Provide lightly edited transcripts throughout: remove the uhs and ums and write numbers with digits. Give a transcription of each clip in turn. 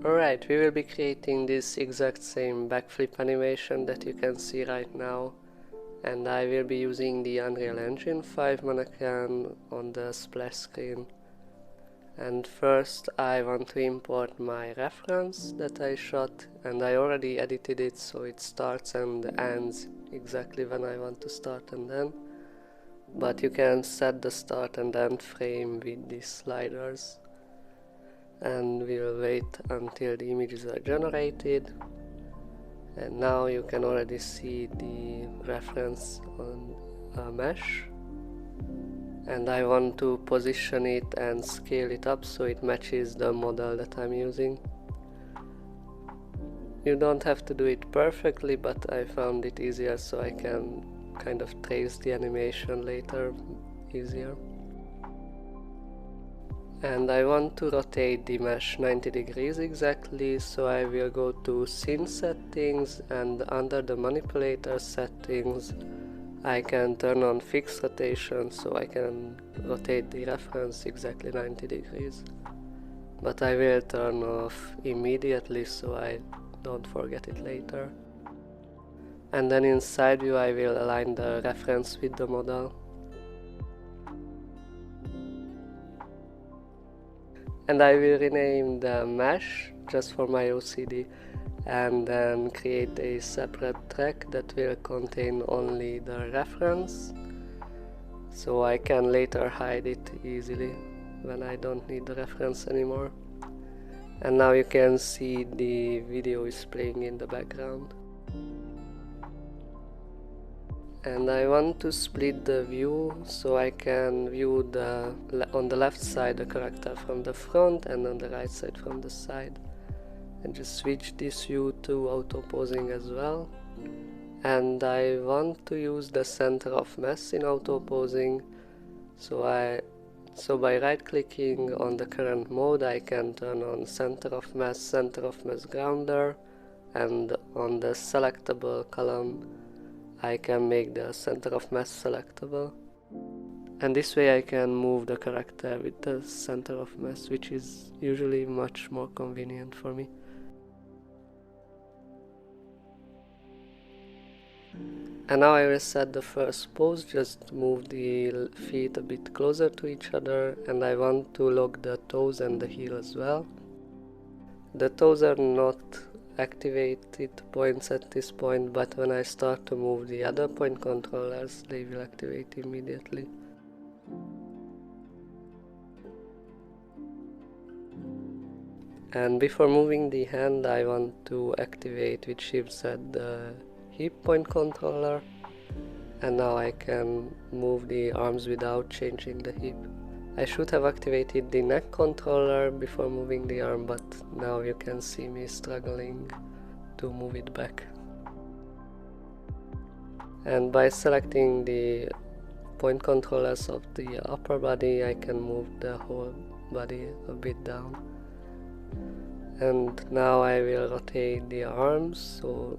Alright, we will be creating this exact same backflip animation that you can see right now, and I will be using the Unreal Engine 5 mannequin on the splash screen. And first I want to import my reference that I shot, and I already edited it so it starts and ends exactly when I want to start and end. But you can set the start and end frame with these sliders. And we'll wait until the images are generated. And now you can already see the reference on a mesh. And I want to position it and scale it up so it matches the model that I'm using. You don't have to do it perfectly, but I found it easier so I can kind of trace the animation later easier. And I want to rotate the mesh 90 degrees exactly, so I will go to Scene Settings, and under the Manipulator settings I can turn on Fixed Rotation so I can rotate the reference exactly 90 degrees. But I will turn off immediately so I don't forget it later. And then in Side View I will align the reference with the model. And I will rename the mesh just for my OCD, and then create a separate track that will contain only the reference, so I can later hide it easily when I don't need the reference anymore. And now you can see the video is playing in the background. And I want to split the view so I can view on the left side the character from the front and on the right side from the side. And just switch this view to auto posing as well. And I want to use the center of mass in auto posing, so by right clicking on the current mode I can turn on center of mass grounder, and on the selectable column I can make the center of mass selectable. And this way I can move the character with the center of mass, which is usually much more convenient for me. And now I will set the first pose, just move the feet a bit closer to each other, and I want to lock the toes and the heel as well. The toes are not activated points at this point, but when I start to move the other point controllers, they will activate immediately. And before moving the hand, I want to activate with Shift Z the hip point controller, and now I can move the arms without changing the hip. I should have activated the neck controller before moving the arm, but now you can see me struggling to move it back. And by selecting the point controllers of the upper body, I can move the whole body a bit down. And now I will rotate the arms so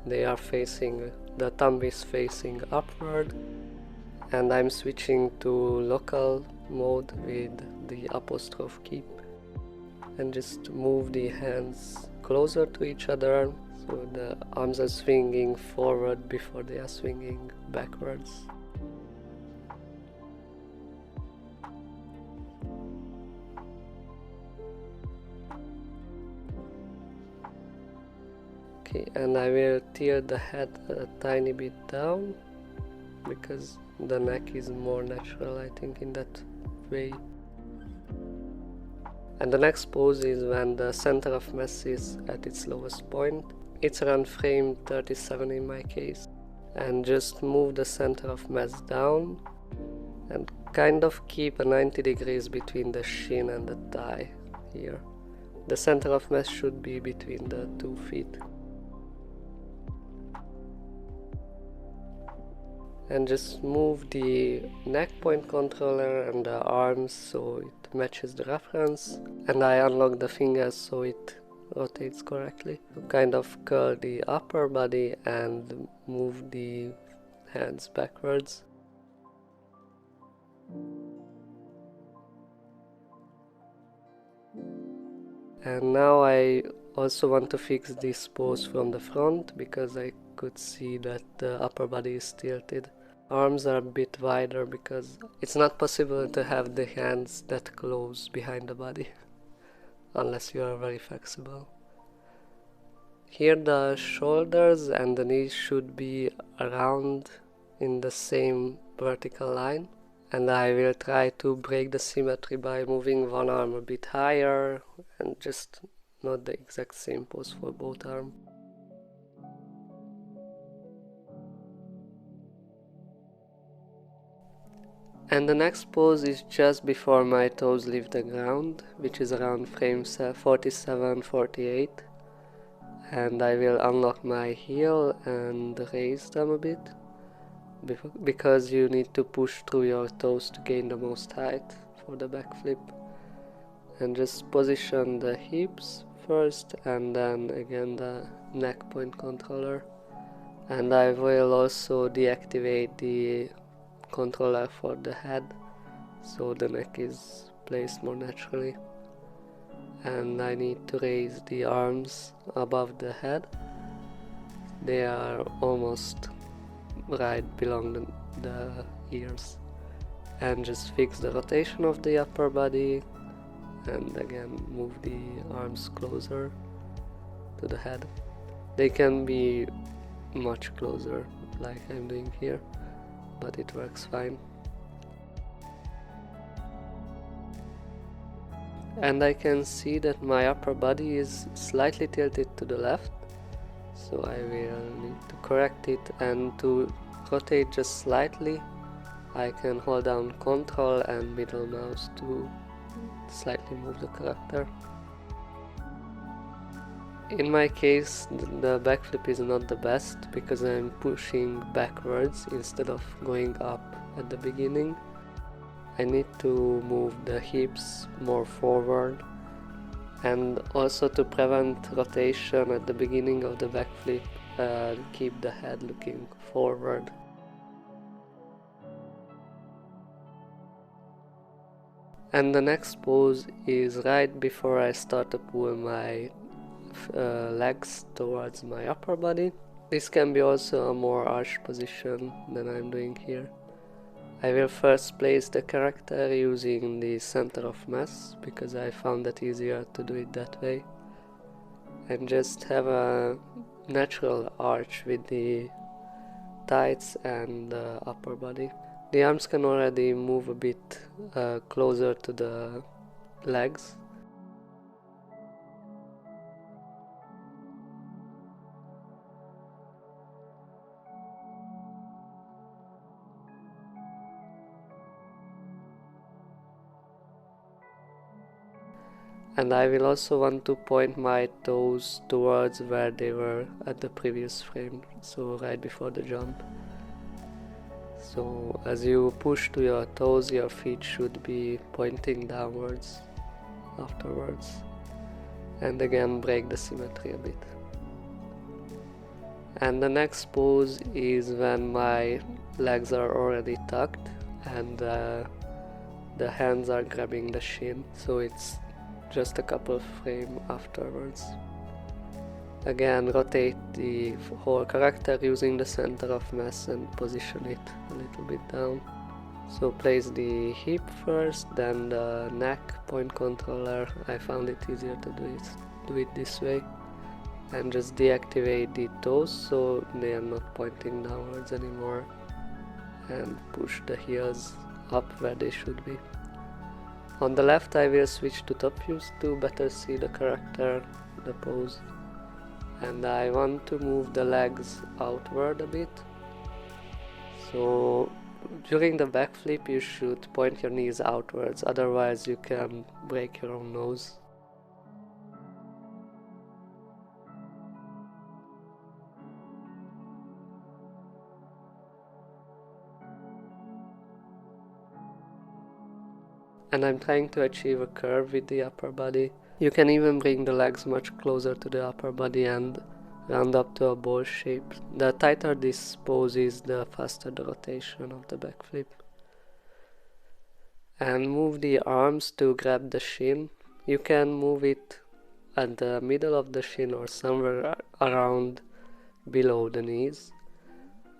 they are facing, the thumb is facing upward, and I'm switching to local mode with the apostrophe key, and just move the hands closer to each other so the arms are swinging forward before they are swinging backwards. Okay, and I will tilt the head a tiny bit down because the neck is more natural, I think, in that way. And the next pose is when the center of mass is at its lowest point. It's around frame 37 in my case. And just move the center of mass down and kind of keep a 90 degrees between the shin and the thigh here. The center of mass should be between the 2 feet. And just move the neck point controller and the arms so it matches the reference, and I unlock the fingers so it rotates correctly. Kind of curl the upper body and move the hands backwards. And now I also want to fix this pose from the front, because I could see that the upper body is tilted. Arms are a bit wider because it's not possible to have the hands that close behind the body unless you are very flexible. Here the shoulders and the knees should be around in the same vertical line, and I will try to break the symmetry by moving one arm a bit higher and just not the exact same pose for both arms. And the next pose is just before my toes leave the ground, which is around frames 47-48. And I will unlock my heel and raise them a bit, because you need to push through your toes to gain the most height for the backflip. And just position the hips first, and then again the neck point controller. And I will also deactivate the controller for the head, so the neck is placed more naturally. And I need to raise the arms above the head. They are almost right below the ears. And just fix the rotation of the upper body, and again move the arms closer to the head. They can be much closer, like I'm doing here, but it works fine. And I can see that my upper body is slightly tilted to the left, so I will need to correct it, and to rotate just slightly I can hold down Ctrl and middle mouse to slightly move the character. In my case the backflip is not the best because I'm pushing backwards instead of going up at the beginning. I need to move the hips more forward, and also to prevent rotation at the beginning of the backflip, keep the head looking forward. And the next pose is right before I start to pull my legs towards my upper body. This can be also a more arched position than I'm doing here. I will first place the character using the center of mass, because I found that easier to do it that way, and just have a natural arch with the tights and the upper body. The arms can already move a bit closer to the legs. And I will also want to point my toes towards where they were at the previous frame, so right before the jump. So as you push to your toes, your feet should be pointing downwards afterwards. And again break the symmetry a bit. And the next pose is when my legs are already tucked and the hands are grabbing the shin, so it's just a couple frames afterwards. Again, rotate the whole character using the center of mass and position it a little bit down. So place the hip first, then the neck point controller. I found it easier to do it this way. And just deactivate the toes so they are not pointing downwards anymore, and push the heels up where they should be. On the left I will switch to top views to better see the character, the pose, and I want to move the legs outward a bit. So during the backflip you should point your knees outwards, otherwise you can break your own nose. And I'm trying to achieve a curve with the upper body. You can even bring the legs much closer to the upper body and round up to a ball shape. The tighter this pose is, the faster the rotation of the backflip. And move the arms to grab the shin. You can move it at the middle of the shin or somewhere around below the knees,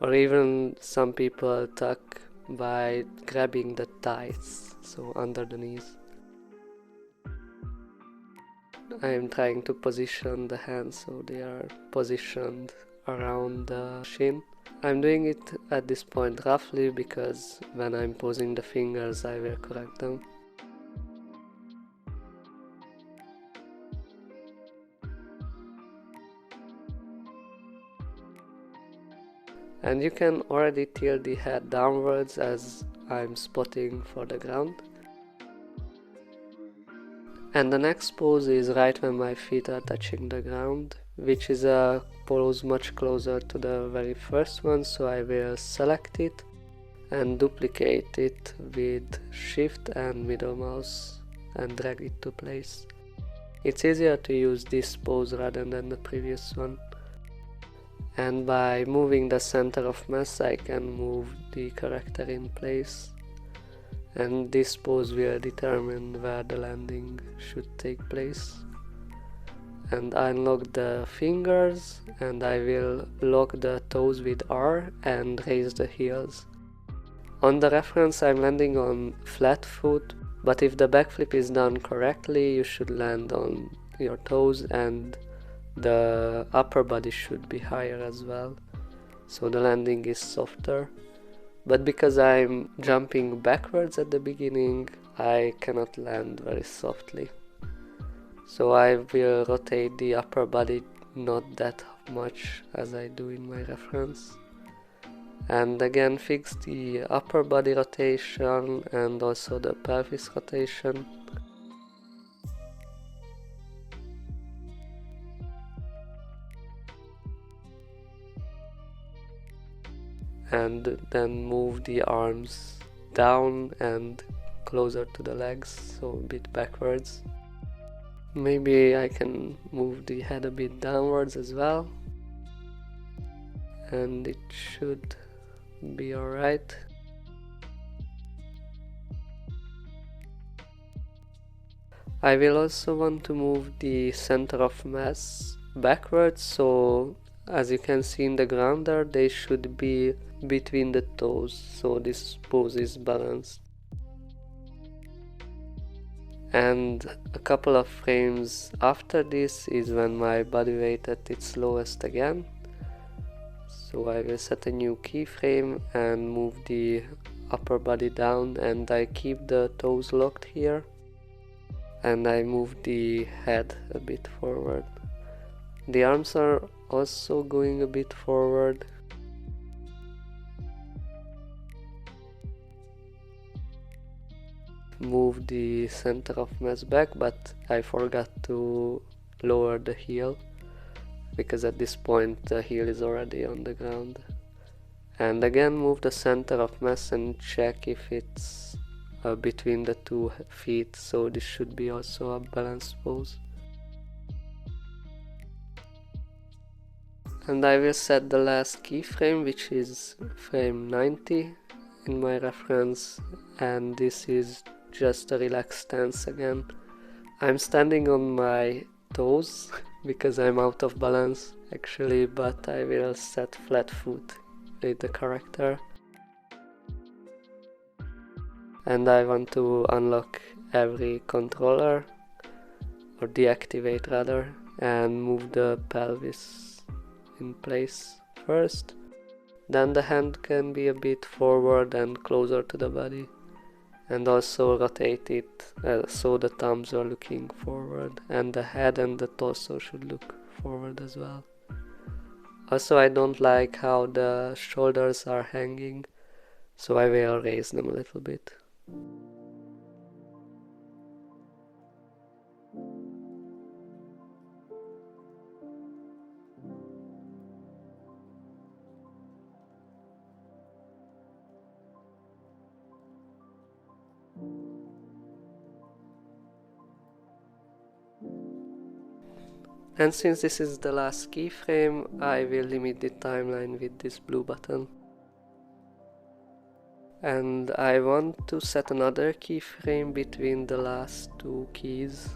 or even some people tuck by grabbing the thighs, so under the knees. I am trying to position the hands so they are positioned around the shin. I'm doing it at this point roughly because when I'm posing the fingers I will correct them. And you can already tilt the head downwards as I'm spotting for the ground. And the next pose is right when my feet are touching the ground, which is a pose much closer to the very first one, so I will select it and duplicate it with Shift and middle mouse and drag it to place. It's easier to use this pose rather than the previous one. And by moving the center of mass I can move the character in place. And this pose will determine where the landing should take place. And I unlock the fingers and I will lock the toes with R and raise the heels. On the reference I'm landing on flat foot, but if the backflip is done correctly you should land on your toes and the upper body should be higher as well, so the landing is softer. But because I'm jumping backwards at the beginning, I cannot land very softly. So I will rotate the upper body not that much as I do in my reference. And again fix the upper body rotation and also the pelvis rotation. And then move the arms down and closer to the legs, so a bit backwards. Maybe I can move the head a bit downwards as well, and it should be alright. I will also want to move the center of mass backwards, so as you can see in the ground there, they should be between the toes, so this pose is balanced. And a couple of frames after this is when my body weight at its lowest again. So I will set a new keyframe and move the upper body down, and I keep the toes locked here. And I move the head a bit forward. The arms are also going a bit forward. Move the center of mass back, but I forgot to lower the heel because at this point the heel is already on the ground. And again move the center of mass and check if it's between the two feet, so this should be also a balanced pose. And I will set the last keyframe, which is frame 90 in my reference, and this is just a relaxed stance again. I'm standing on my toes because I'm out of balance actually, but I will set flat foot with the character. And I want to unlock every controller, or deactivate rather, and move the pelvis in place first. Then the hand can be a bit forward and closer to the body, and also rotate it so the thumbs are looking forward, and the head and the torso should look forward as well. Also, I don't like how the shoulders are hanging, so I will raise them a little bit. And since this is the last keyframe, I will limit the timeline with this blue button. And I want to set another keyframe between the last two keys.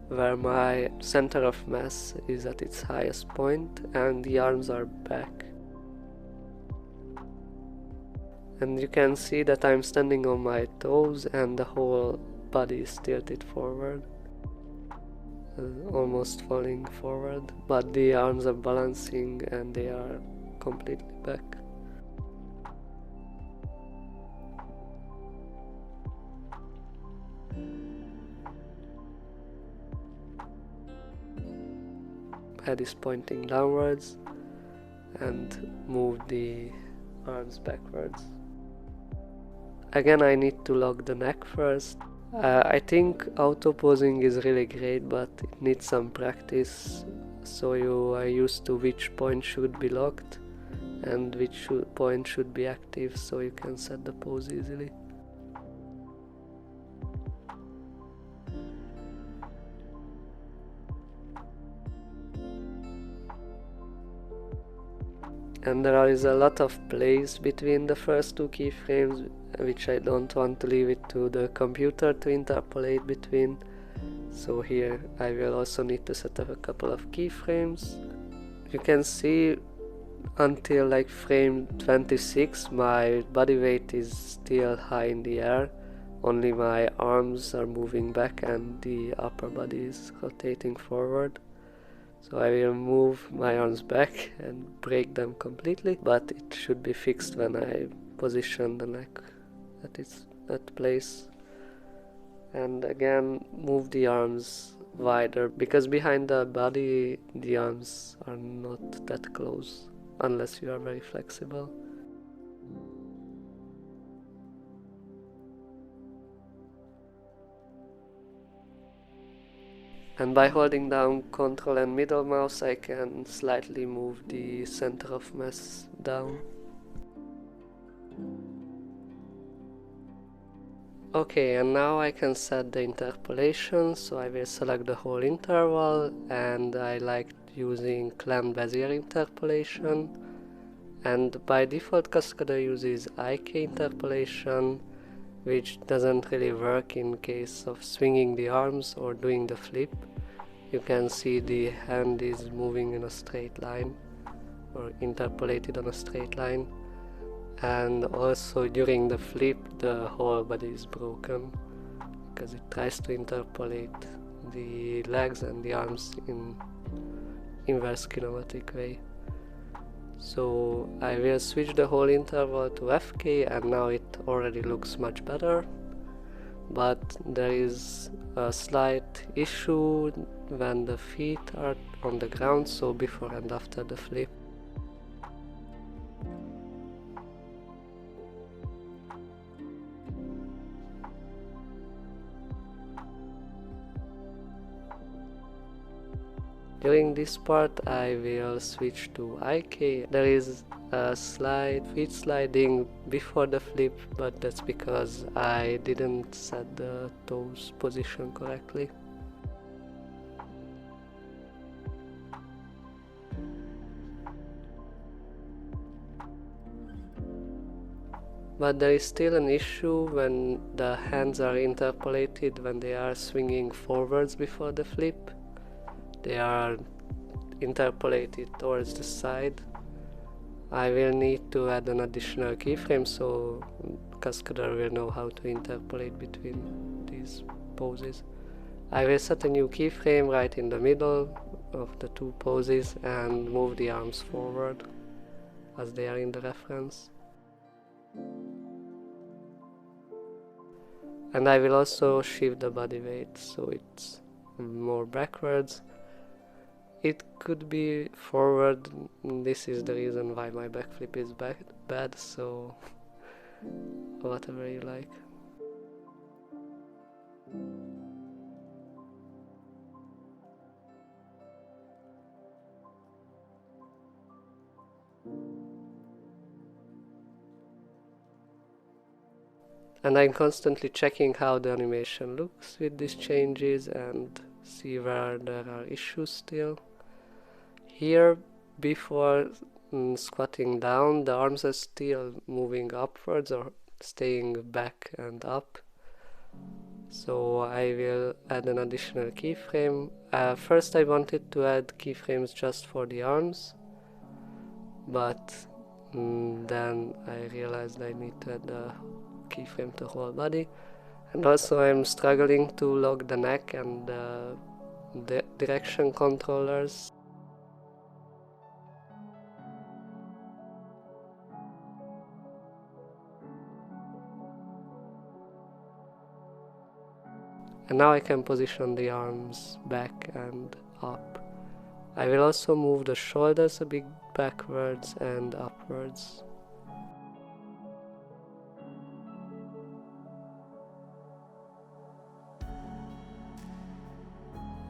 where my center of mass is at its highest point and the arms are back. And you can see that I'm standing on my toes and the whole body is tilted forward, almost falling forward, but the arms are balancing and they are completely back. Head is pointing downwards and move the arms backwards. Again, I need to lock the neck first. I think auto posing is really great, but it needs some practice, so you are used to which point should be locked and which point should be active, so you can set the pose easily. And there is a lot of place between the first two keyframes, which I don't want to leave it to the computer to interpolate between. So here I will also need to set up a couple of keyframes. You can see until like frame 26 my body weight is still high in the air, only my arms are moving back and the upper body is rotating forward. So I will move my arms back and break them completely, but it should be fixed when I position the neck at place. And again, move the arms wider, because behind the body the arms are not that close unless you are very flexible. And by holding down Ctrl and middle mouse I can slightly move the center of mass down. Okay, and now I can set the interpolation, so I will select the whole interval, and I like using Clan Bezier interpolation, and by default Cascadeur uses IK interpolation, which doesn't really work in case of swinging the arms or doing the flip. You can see the hand is moving in a straight line, or interpolated on a straight line, and also during the flip the whole body is broken because it tries to interpolate the legs and the arms in inverse kinematic way. So I will switch the whole interval to FK, and now it already looks much better, but there is a slight issue when the feet are on the ground, so before and after the flip. During this part I will switch to IK. There is a slight feet sliding before the flip, but that's because I didn't set the toes position correctly. But there is still an issue when the hands are interpolated when they are swinging forwards before the flip. They are interpolated towards the side. I will need to add an additional keyframe so Cascadeur will know how to interpolate between these poses. I will set a new keyframe right in the middle of the two poses and move the arms forward as they are in the reference. And I will also shift the body weight so it's more backwards. It could be forward. This is the reason why my backflip is bad, so whatever you like. And I'm constantly checking how the animation looks with these changes and see where there are issues still. Here, before squatting down, the arms are still moving upwards or staying back and up. So I will add an additional keyframe. First I wanted to add keyframes just for the arms, but then I realized I need to add a keyframe to whole body. And also I'm struggling to lock the neck and the direction controllers. And now I can position the arms back and up. I will also move the shoulders a bit backwards and upwards.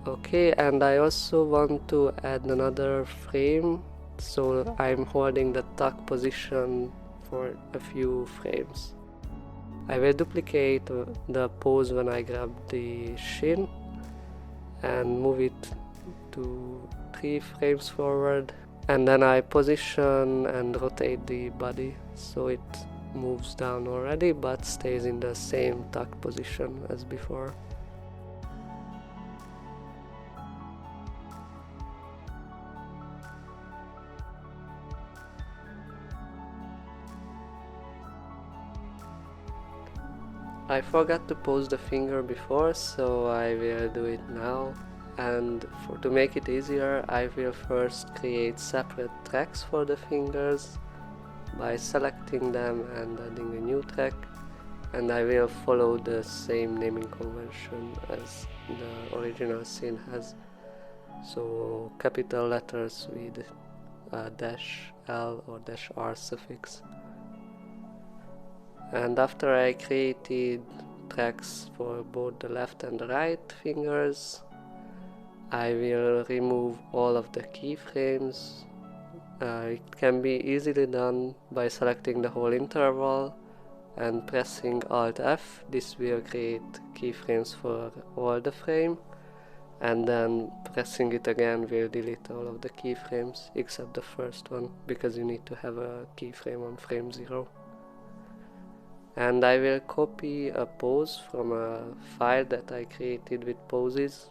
Okay, and I also want to add another frame, so I'm holding the tuck position for a few frames. I will duplicate the pose when I grab the shin and move it to 3 frames forward, and then I position and rotate the body so it moves down already but stays in the same tuck position as before. I forgot to pose the finger before, so I will do it now. And to make it easier, I will first create separate tracks for the fingers by selecting them and adding a new track, and I will follow the same naming convention as the original scene has. So capital letters with a -L or -R suffix. And after I created tracks for both the left and the right fingers, I will remove all of the keyframes. It can be easily done by selecting the whole interval and pressing Alt F. This will create keyframes for all the frame, and then pressing it again will delete all of the keyframes except the first one, because you need to have a keyframe on frame 0. And I will copy a pose from a file that I created with poses.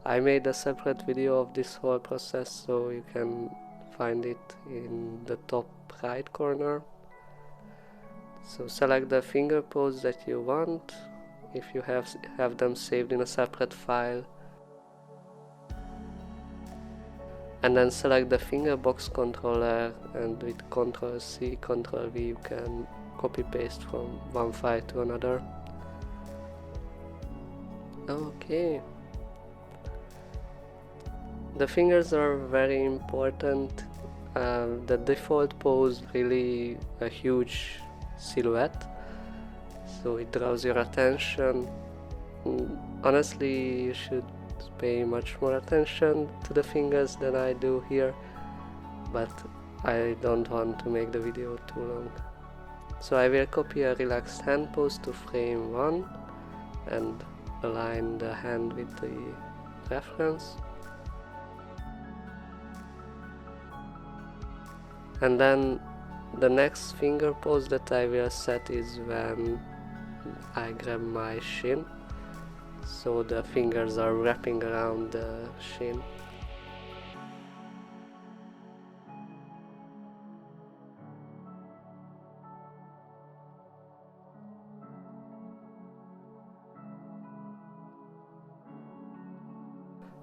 I made a separate video of this whole process, so you can find it in the top right corner. So select the finger pose that you want, if you have them saved in a separate file. And then select the finger box controller, and with Ctrl+C, Ctrl+V you can copy paste from one file to another. Okay. The fingers are very important. The default pose really a huge silhouette, so it draws your attention. Honestly, you should pay much more attention to the fingers than I do here, but I don't want to make the video too long. So I will copy a relaxed hand pose to frame 1 and align the hand with the reference. And then the next finger pose that I will set is when I grab my shin, so the fingers are wrapping around the shin.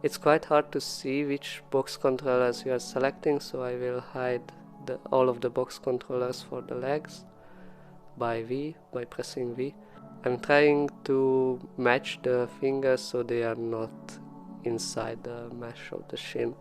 It's quite hard to see which box controllers you are selecting, so I will hide all of the box controllers for the legs by pressing V. I'm trying to match the fingers so they are not inside the mesh of the shin.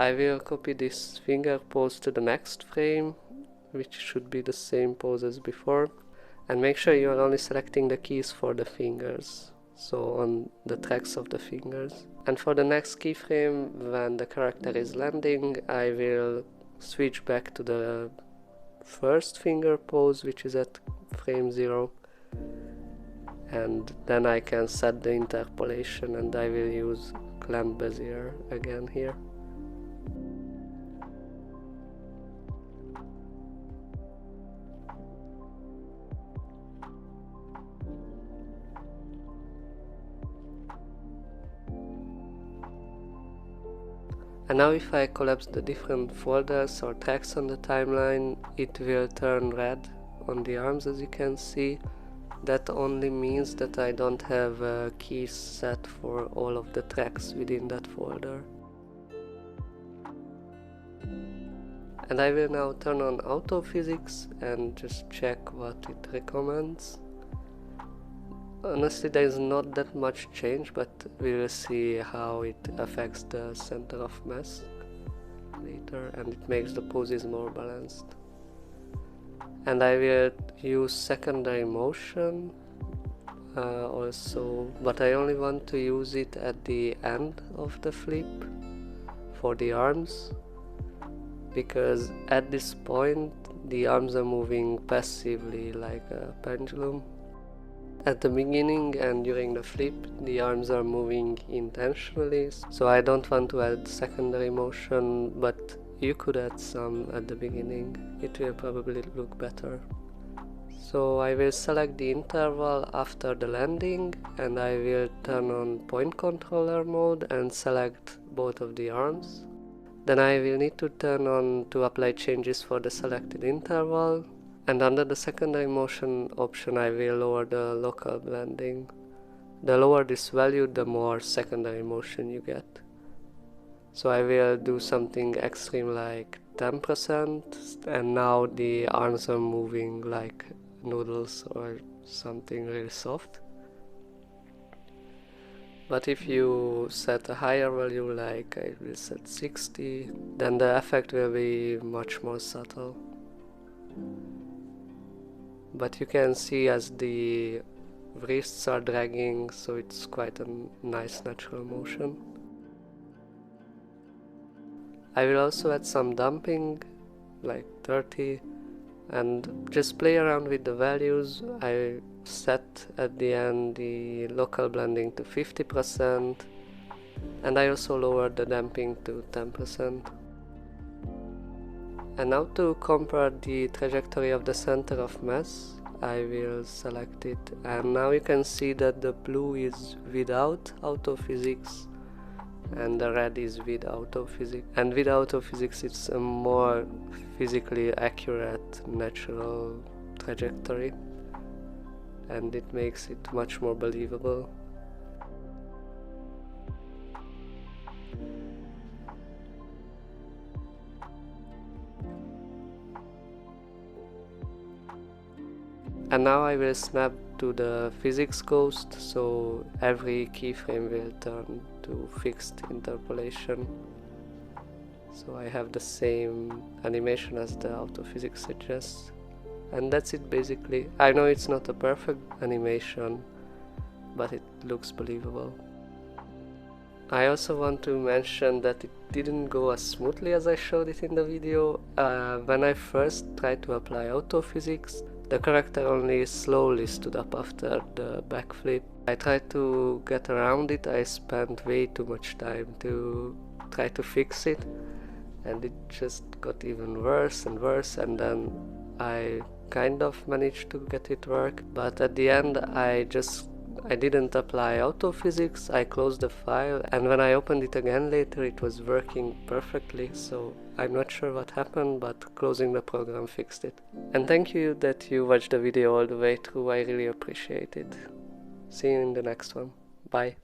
I will copy this finger pose to the next frame, which should be the same pose as before, and make sure you are only selecting the keys for the fingers, so on the tracks of the fingers. And for the next keyframe, when the character is landing, I will switch back to the first finger pose, which is at frame 0, and then I can set the interpolation, and I will use clamp bezier again here. And now if I collapse the different folders or tracks on the timeline, it will turn red on the arms, as you can see. That only means that I don't have a key set for all of the tracks within that folder. And I will now turn on autophysics and just check what it recommends. Honestly, there is not that much change, but we will see how it affects the center of mass later, and it makes the poses more balanced. And I will use secondary motion also, but I only want to use it at the end of the flip for the arms, because at this point the arms are moving passively like a pendulum. At the beginning and during the flip, the arms are moving intentionally, so I don't want to add secondary motion, but you could add some at the beginning. It will probably look better. So I will select the interval after the landing, and I will turn on point controller mode and select both of the arms. Then I will need to turn on to apply changes for the selected interval. And under the secondary motion option, I will lower the local blending. The lower this value, the more secondary motion you get. So I will do something extreme like 10%, and now the arms are moving like noodles or something really soft. But if you set a higher value, like I will set 60, then the effect will be much more subtle. But you can see as the wrists are dragging, so it's quite a nice natural motion. I will also add some damping, like 30, and just play around with the values. I set at the end the local blending to 50%, and I also lowered the damping to 10%. And now to compare the trajectory of the center of mass, I will select it, and now you can see that the blue is without autophysics and the red is with autophysics. And with autophysics it's a more physically accurate natural trajectory, and it makes it much more believable. And now I will snap to the physics ghost, so every keyframe will turn to fixed interpolation. So I have the same animation as the autophysics suggests. And that's it basically. I know it's not a perfect animation, but it looks believable. I also want to mention that it didn't go as smoothly as I showed it in the video. When I first tried to apply autophysics, the character only slowly stood up after the backflip. I tried to get around it. I spent way too much time to try to fix it, and it just got even worse and worse, and then I kind of managed to get it work. But at the end I didn't apply autophysics. I closed the file, and when I opened it again later it was working perfectly, so I'm not sure what happened, but closing the program fixed it. And thank you that you watched the video all the way through. I really appreciate it. See you in the next one. Bye.